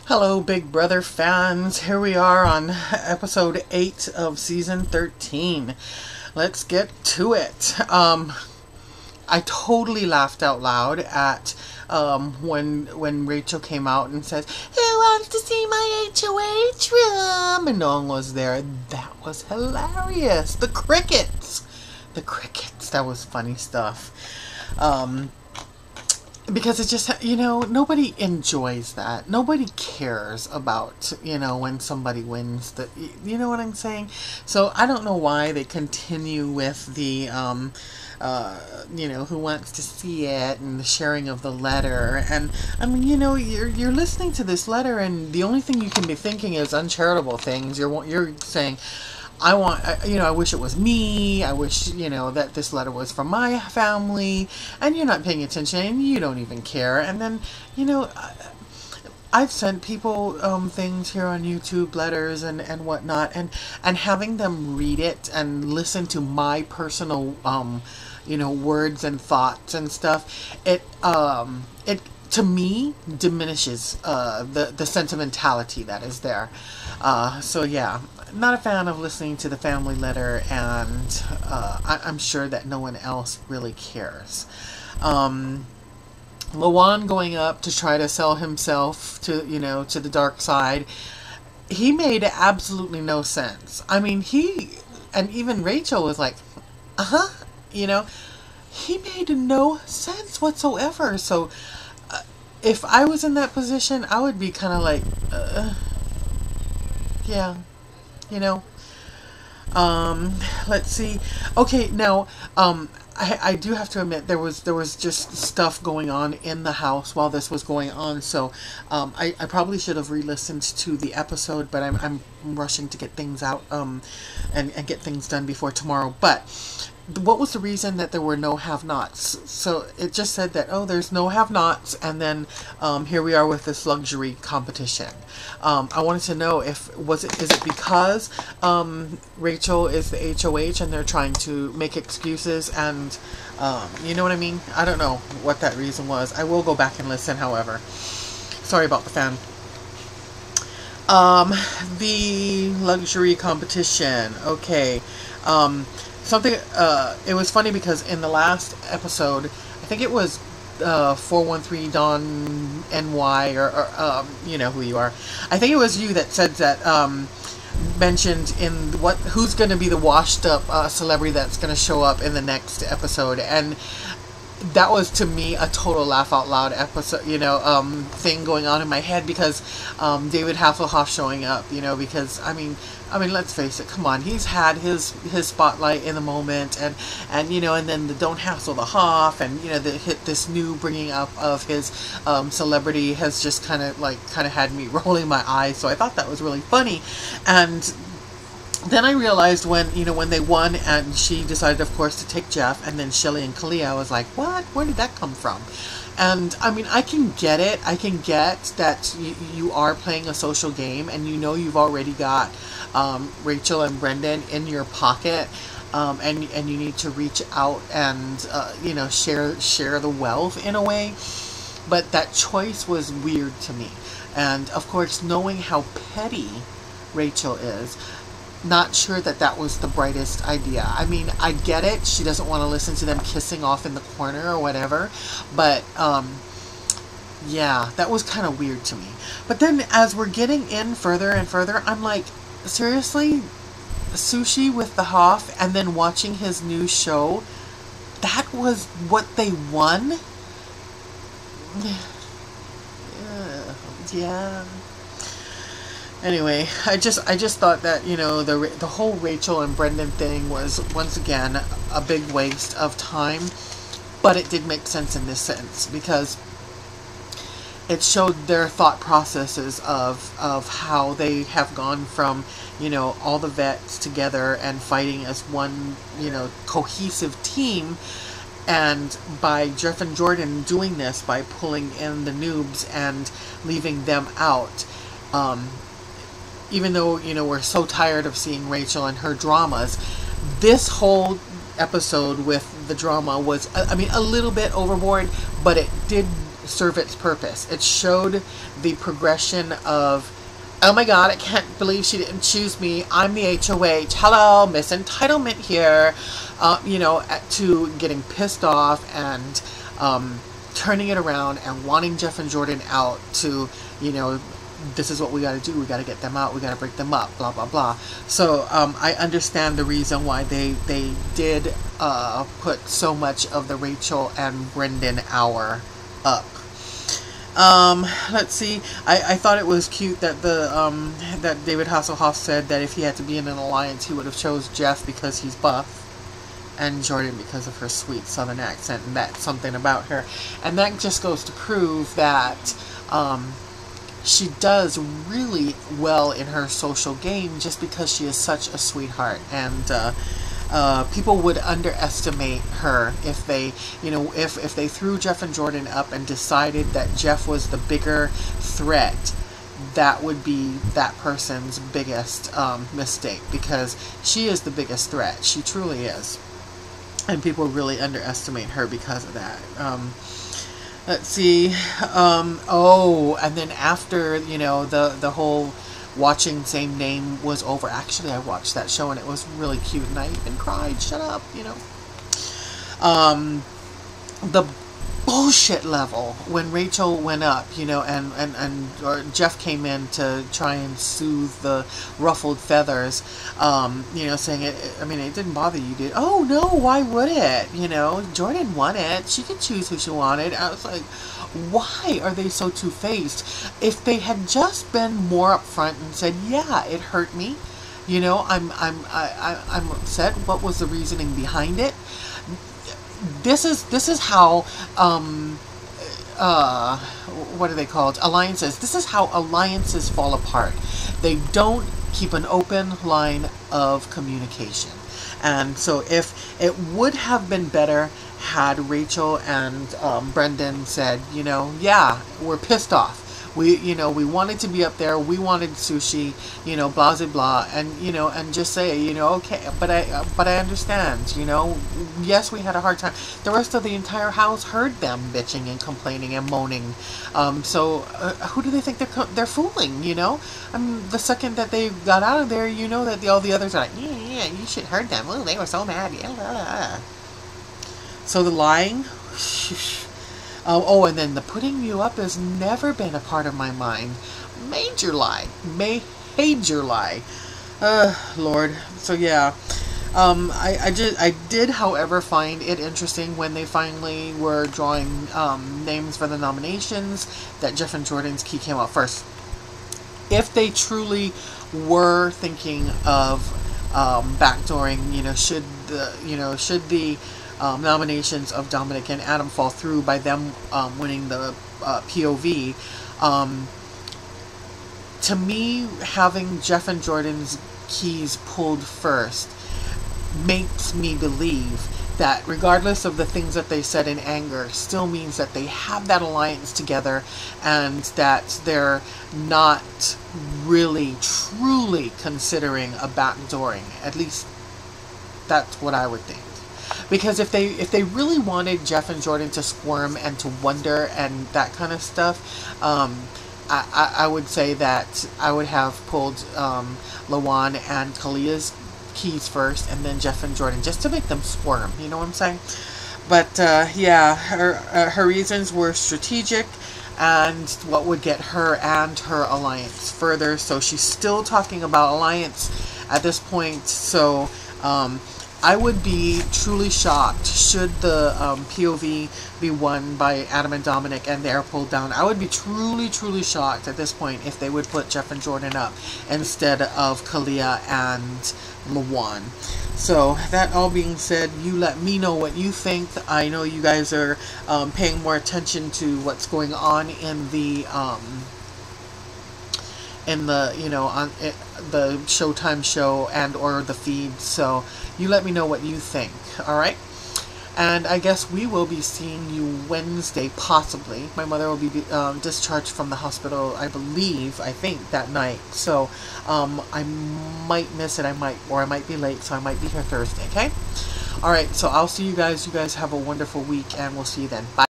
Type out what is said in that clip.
Hello, Big Brother fans. Here we are on episode 8 of season 13. Let's get to it. I totally laughed out loud at when Rachel came out and says, "Who wants to see my HOH room?" And no one was there. That was hilarious. The crickets. That was funny stuff. Because it just, nobody enjoys that. Nobody cares about, when somebody wins. You know what I'm saying? So I don't know why they continue with the, who wants to see it and the sharing of the letter. And, I mean, you're listening to this letter and the only thing you can be thinking is uncharitable things. You're saying, I wish it was me. I wish, that this letter was from my family. And you're not paying attention and you don't even care. And then, I've sent people things here on YouTube, letters and whatnot. And having them read it and listen to my personal, words and thoughts and stuff, it to me diminishes the sentimentality that is there. So yeah, not a fan of listening to the family letter, and I'm sure that no one else really cares. Lawan going up to try to sell himself to the dark side, he made absolutely no sense. I mean, and even Rachel was like, he made no sense whatsoever. So if I was in that position, I would be kind of like, yeah, let's see. Okay, now, I do have to admit there was just stuff going on in the house while this was going on, so I probably should have re-listened to the episode, but I'm rushing to get things out and get things done before tomorrow. But what was the reason that there were no have-nots? So it just said that, oh, there's no have-nots, and then here we are with this luxury competition. I wanted to know is it because Rachel is the HOH and they're trying to make excuses, and you know what I mean? I don't know what that reason was. I will go back and listen, however. Sorry about the fan. The luxury competition. Okay. Something, it was funny because in the last episode, I think it was 413 Don NY, or you know who you are. I think it was you that said that, mentioned in who's going to be the washed up celebrity that's going to show up in the next episode. And that was, to me, a total laugh out loud episode, thing going on in my head, because David Hasselhoff showing up, because I mean, let's face it, come on, he's had his spotlight in the moment, and then the Don't Hassle the Hoff, and this new bringing up of his celebrity has just kind of had me rolling my eyes. So I thought that was really funny. And then I realized when they won and she decided, of course, to take Jeff, and then Shelly and Kalia, I was like, what? Where did that come from? And I mean, I can get it. I can get that you are playing a social game, and you've already got Rachel and Brendan in your pocket, and you need to reach out and share the wealth in a way. But that choice was weird to me. And of course, knowing how petty Rachel is, not sure that was the brightest idea. I mean, I get it. She doesn't want to listen to them kissing off in the corner or whatever. But, yeah, that was kind of weird to me. But then as we're getting in further and further, I'm like, seriously? Sushi with the Hoff and then watching his new show? That was what they won? Yeah. Anyway, I just thought that, the whole Rachel and Brendan thing was, once again, a big waste of time. But it did make sense in this sense, because it showed their thought processes of how they have gone from, all the vets together and fighting as one, cohesive team. And by Jeff and Jordan doing this, by pulling in the noobs and leaving them out, even though, we're so tired of seeing Rachel and her dramas, this whole episode with the drama was, a little bit overboard, but it did serve its purpose. It showed the progression of, oh my god, I can't believe she didn't choose me. I'm the HOH. Hello, Miss Entitlement here. You know, to getting pissed off and turning it around and wanting Jeff and Jordan out to, you know, this is what we got to do. We got to get them out. We got to break them up. Blah, blah, blah. So I understand the reason why they did put so much of the Rachel and Brendan hour up. Let's see. I thought it was cute that that David Hasselhoff said that if he had to be in an alliance, he would have chose Jeff because he's buff, and Jordan because of her sweet Southern accent, and that's something about her. And that just goes to prove that she does really well in her social game just because she is such a sweetheart. And people would underestimate her if they, you know, if they threw Jeff and Jordan up and decided that Jeff was the bigger threat. That would be that person's biggest mistake, because she is the biggest threat. She truly is. And people really underestimate her because of that. Let's see. Oh, and then after, you know, the whole watching Same Name was over. Actually, I watched that show and it was really cute, and I even cried. Shut up, you know. The bullshit level when Rachel went up, you know, or Jeff came in to try and soothe the ruffled feathers, you know, saying it didn't bother you, did? Oh no, why would it? You know, Jordan won it. She could choose who she wanted. I was like, why are they so two-faced? If they had just been more upfront and said, yeah, it hurt me, you know, I'm upset. What was the reasoning behind it? This is how what are they called? Alliances. This is how alliances fall apart. They don't keep an open line of communication. And so if it would have been better had Rachel and Brendan said, you know, yeah, we're pissed off. We wanted to be up there. We wanted sushi, you know, blah, blah, blah. And, you know, and just say, you know, okay, but I understand, you know, yes, we had a hard time. The rest of the entire house heard them bitching and complaining and moaning. So who do they think they're fooling, you know? I mean, the second that they got out of there, you know that all the others are like, yeah, you should have heard them. Oh, they were so mad. Yeah. So the lying... Oh, and then the putting you up has never been a part of my mind. Major lie. Major lie. Lord. So, yeah. I did, however, find it interesting when they finally were drawing names for the nominations that Jeff and Jordan's key came out first. If they truly were thinking of backdooring, you know, should the nominations of Dominic and Adam fall through by them winning the POV. To me, having Jeff and Jordan's keys pulled first makes me believe that regardless of the things that they said in anger, still means that they have that alliance together and that they're not really, truly considering a backdooring. At least that's what I would think. Because if they really wanted Jeff and Jordan to squirm and to wonder and that kind of stuff, I would say that I would have pulled Lawan and Kalia's keys first, and then Jeff and Jordan, just to make them squirm. You know what I'm saying? But yeah, her reasons were strategic and what would get her and her alliance further. So she's still talking about alliance at this point. So I would be truly shocked should the POV be won by Adam and Dominic and they're pulled down. I would be truly, truly shocked at this point if they would put Jeff and Jordan up instead of Kalia and Lawan. So, that all being said, you let me know what you think. I know you guys are paying more attention to what's going on in the you know, on the Showtime show and or the feed. So you let me know what you think. All right. And I guess we will be seeing you Wednesday, possibly. My mother will be discharged from the hospital, I think, that night. So I might miss it. I might be late. So I might be here Thursday. Okay. All right. So I'll see you guys. You guys have a wonderful week, and we'll see you then. Bye.